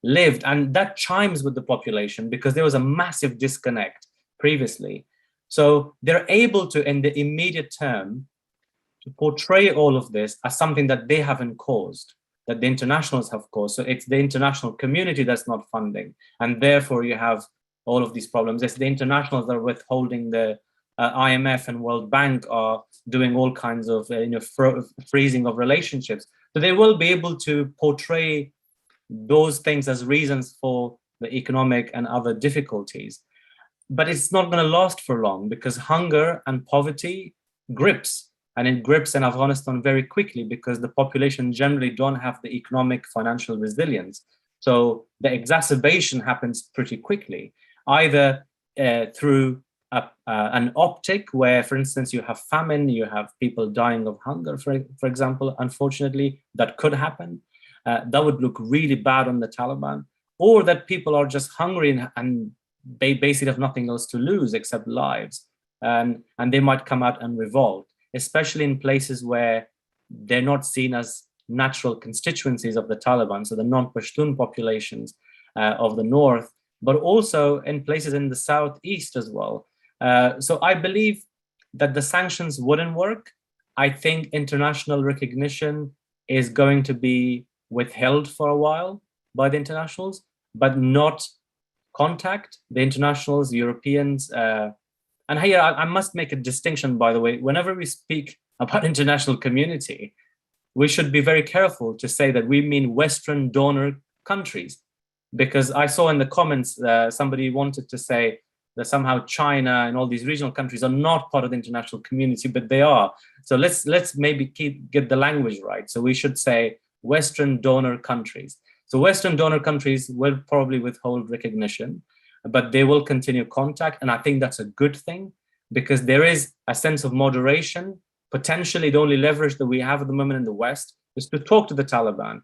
lived. And that chimes with the population because there was a massive disconnect previously. So they're able to, in the immediate term, to portray all of this as something that they haven't caused, that the internationals have caused. So it's the international community that's not funding. And therefore you have all of these problems. It's the internationals that are withholding. The IMF and World Bank are doing all kinds of freezing of relationships. So they will be able to portray those things as reasons for the economic and other difficulties. But it's not going to last for long because hunger and poverty grips and it grips in Afghanistan very quickly because the population generally don't have the economic financial resilience. So the exacerbation happens pretty quickly, either through an optic where, for instance, you have famine, you have people dying of hunger, for example, unfortunately, that could happen. That would look really bad on the Taliban, or that people are just hungry and they basically have nothing else to lose except lives. And they might come out and revolt, especially in places where they're not seen as natural constituencies of the Taliban, so the non-Pashtun populations of the north, but also in places in the southeast as well. So I believe that the sanctions wouldn't work. I think international recognition is going to be withheld for a while by the internationals, but not contact. The internationals, Europeans, and here I must make a distinction, by the way. Whenever we speak about international community, we should be very careful to say that we mean Western donor countries, because I saw in the comments somebody wanted to say that somehow China and all these regional countries are not part of the international community, but they are. So let's maybe get the language right. So we should say Western donor countries. So Western donor countries will probably withhold recognition, but they will continue contact. And I think that's a good thing, because there is a sense of moderation. Potentially the only leverage that we have at the moment in the West is to talk to the Taliban,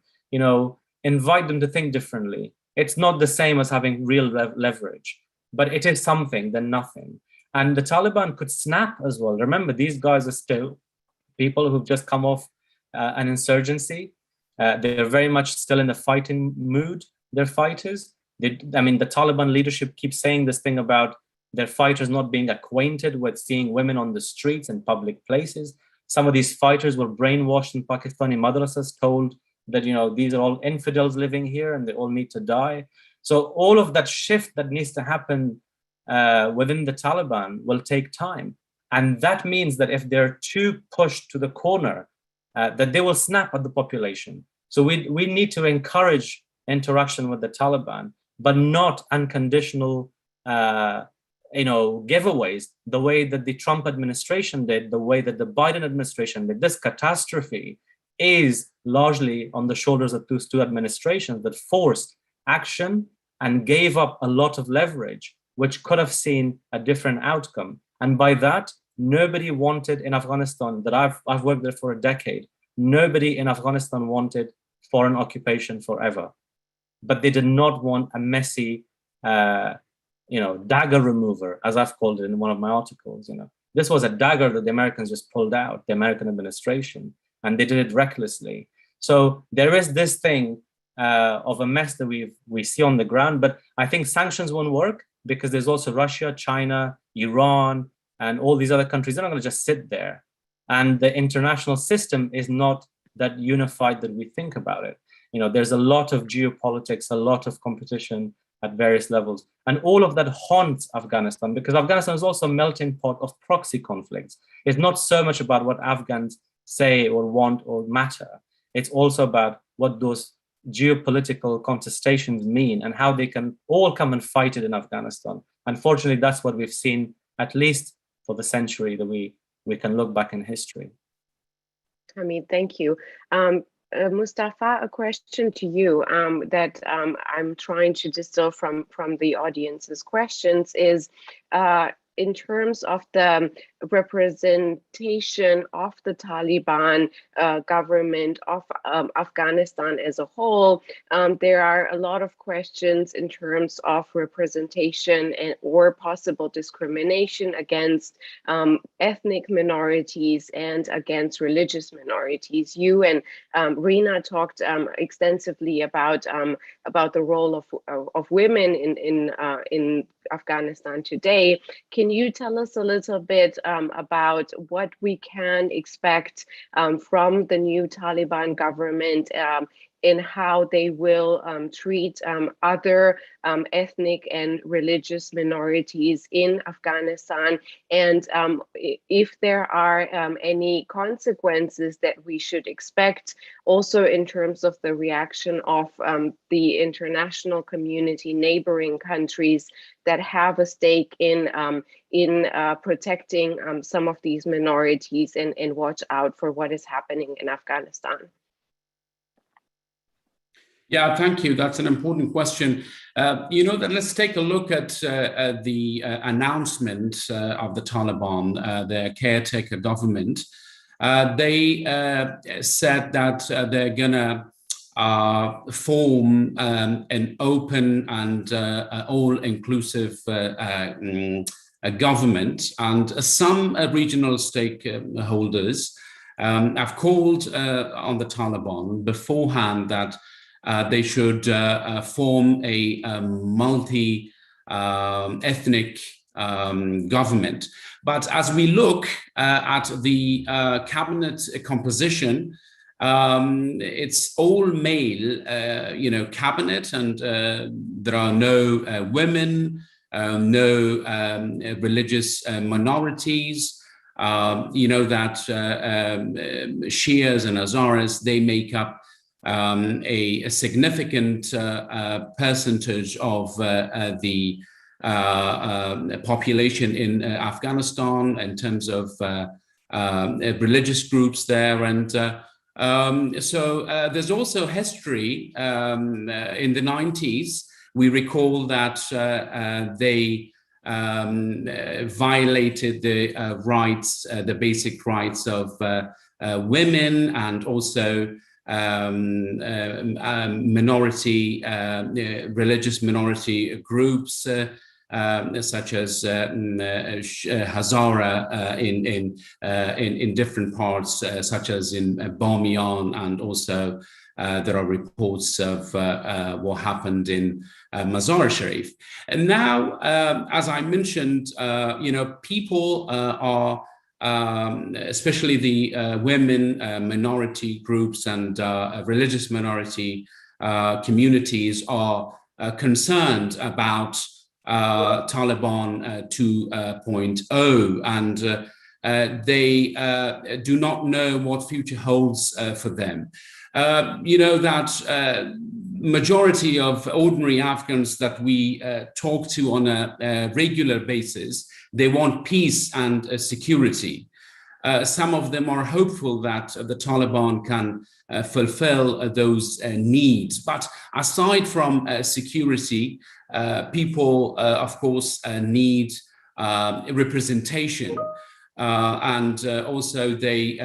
invite them to think differently. It's not the same as having real leverage, but it is something than nothing. And the Taliban could snap as well. Remember, these guys are still people who've just come off an insurgency. They're very much still in the fighting mood. They're fighters. The Taliban leadership keeps saying this thing about their fighters not being acquainted with seeing women on the streets and public places. Some of these fighters were brainwashed in Pakistani madrasas, told that, these are all infidels living here and they all need to die. So all of that shift that needs to happen within the Taliban will take time. And that means that if they're too pushed to the corner, that they will snap at the population. So we need to encourage interaction with the Taliban, but not unconditional giveaways, the way that the Trump administration did, the way that the Biden administration did. This catastrophe is largely on the shoulders of those two administrations that forced action and gave up a lot of leverage, which could have seen a different outcome. And by that, nobody wanted in Afghanistan, that I've worked there for a decade, nobody in Afghanistan wanted foreign occupation forever. But they did not want a messy, dagger remover, as I've called it in one of my articles. This was a dagger that the Americans just pulled out, the American administration, and they did it recklessly. So there is this thing of a mess that we see on the ground, but I think sanctions won't work because there's also Russia, China, Iran, and all these other countries. They're not going to just sit there. And the international system is not that unified that we think about it. There's a lot of geopolitics, a lot of competition at various levels. And all of that haunts Afghanistan, because Afghanistan is also a melting pot of proxy conflicts. It's not so much about what Afghans say or want or matter. It's also about what those geopolitical contestations mean and how they can all come and fight it in Afghanistan. Unfortunately, that's what we've seen, at least for the century that we can look back in history.
Hamid, thank you. Mustafa, a question to you that I'm trying to distill from the audience's questions is, in terms of the representation of the Taliban government of Afghanistan as a whole, there are a lot of questions in terms of representation or possible discrimination against ethnic minorities and against religious minorities. You and Rina talked extensively about the role of women in Afghanistan today. Can you tell us a little bit about what we can expect from the new Taliban government in how they will treat other ethnic and religious minorities in Afghanistan, and if there are any consequences that we should expect, also in terms of the reaction of the international community, neighboring countries that have a stake in protecting some of these minorities, and watch out for what is happening in Afghanistan.
Yeah, thank you. That's an important question. Let's take a look at the announcement of the Taliban, their caretaker government. They said that they're going to form an open and all-inclusive government, and some regional stakeholders have called on the Taliban beforehand that they should form a multi-ethnic government. But as we look at the cabinet composition, it's all male, cabinet, and there are no women, no religious minorities. That Shias and Hazaras, they make up a significant percentage of the population in Afghanistan in terms of religious groups there. And so there's also history in the 90s. We recall that they violated the rights, the basic rights of women, and also minority, religious minority groups, such as Hazara in different parts, such as in Bamiyan, and also there are reports of what happened in Mazar Sharif. And now, as I mentioned, people are especially the women, minority groups, and religious minority communities are concerned about Taliban 2.0, and they do not know what future holds for them. That majority of ordinary Afghans that we talk to on a regular basis, they want peace and security. Some of them are hopeful that the Taliban can fulfill those needs. But aside from security, people, of course, need representation. And also they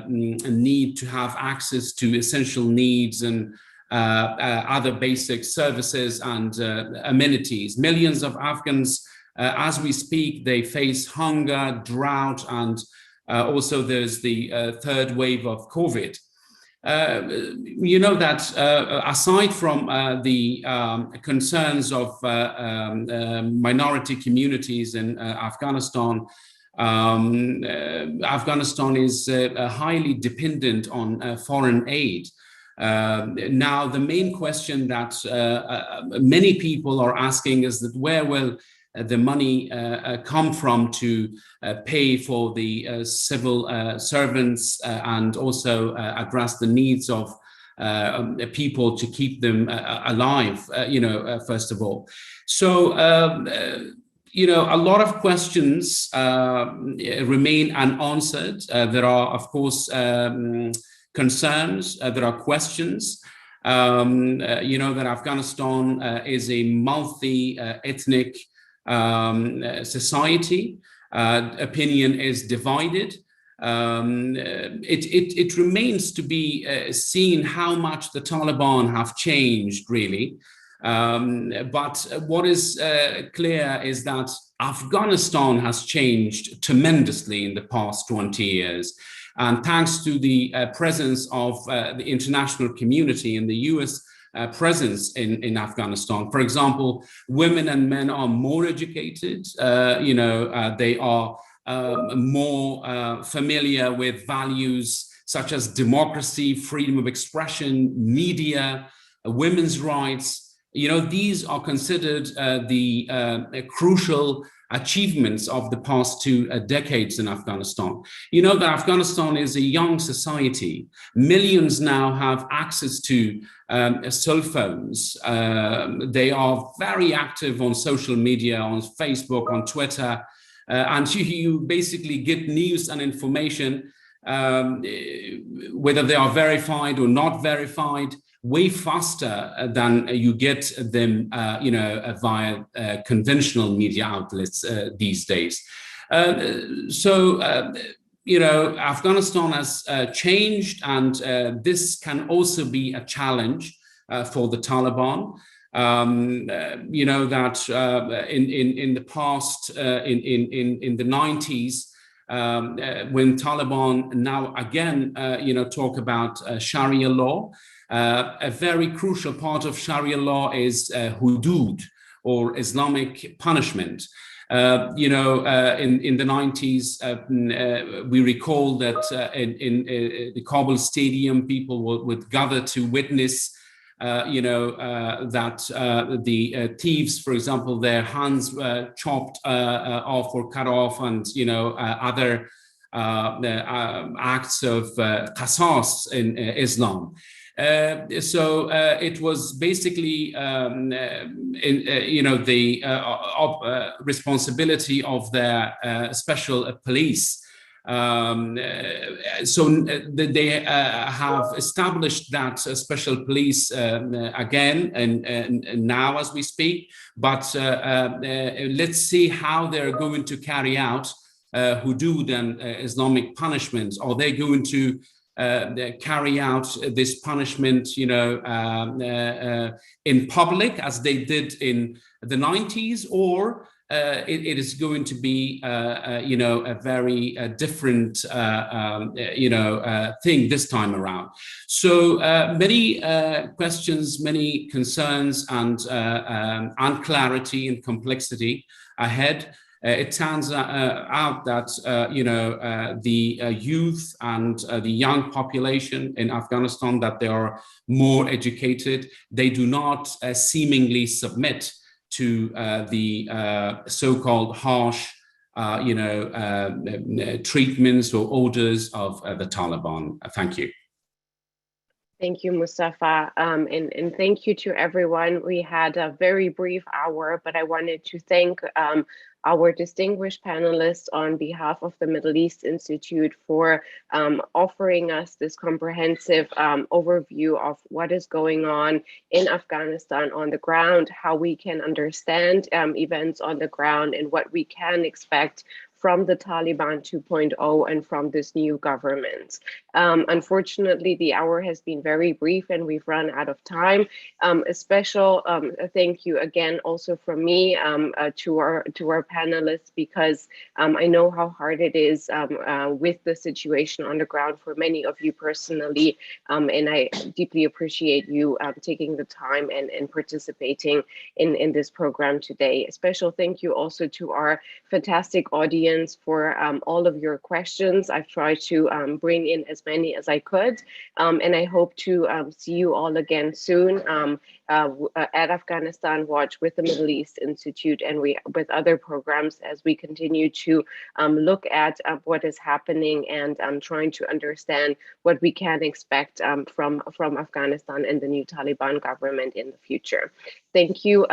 need to have access to essential needs and other basic services and amenities. Millions of Afghans, as we speak, they face hunger, drought, and also there's the third wave of COVID. That aside from the concerns of minority communities in Afghanistan, Afghanistan is highly dependent on foreign aid. Now, the main question that many people are asking is that where will the money come from to pay for the civil servants and also address the needs of people to keep them alive, first of all. So, a lot of questions remain unanswered. There are, of course, concerns, there are questions. That Afghanistan is a multi-ethnic society. Opinion is divided. It remains to be seen how much the Taliban have changed, really. But what is clear is that Afghanistan has changed tremendously in the past 20 years. And thanks to the presence of the international community and the US presence in Afghanistan. For example, women and men are more educated, they are more familiar with values such as democracy, freedom of expression, media, women's rights. These are considered the crucial achievements of the past 2 decades in Afghanistan. That Afghanistan is a young society. Millions now have access to cell phones. They are very active on social media, on Facebook, on Twitter, and you basically get news and information, whether they are verified or not verified, way faster than you get them, via conventional media outlets these days. Afghanistan has changed, and this can also be a challenge for the Taliban. That in the past, in the 90s, when Taliban now again, talk about Sharia law. A very crucial part of Sharia law is hudud, or Islamic punishment. In the 90s, we recall that in the Kabul stadium, people would gather to witness, that the thieves, for example, their hands were chopped off or cut off, and other acts of qasas in Islam. It was basically, the responsibility of their special police. They have established that special police again, and now as we speak. But let's see how they're going to carry out hudud and Islamic punishments. Are they going to carry out this punishment, in public, as they did in the 90s, or it is going to be, a very different, thing this time around. So many questions, many concerns, and unclarity and complexity ahead. It turns out that the youth and the young population in Afghanistan, that they are more educated. They do not seemingly submit to the so-called harsh, treatments or orders of the Taliban. Thank you.
Thank you, Mustafa, and thank you to everyone. We had a very brief hour, but I wanted to thank our distinguished panelists on behalf of the Middle East Institute for offering us this comprehensive overview of what is going on in Afghanistan on the ground, how we can understand events on the ground, and what we can expect from the Taliban 2.0 and from this new government. Unfortunately, the hour has been very brief and we've run out of time. A special thank you again also from me to our panelists, because I know how hard it is with the situation on the ground for many of you personally, and I deeply appreciate you taking the time and participating in this program today. A special thank you also to our fantastic audience for all of your questions. I've tried to bring in as many as I could, and I hope to see you all again soon at Afghanistan Watch with the Middle East Institute and with other programs as we continue to look at what is happening and trying to understand what we can expect from Afghanistan and the new Taliban government in the future. Thank you.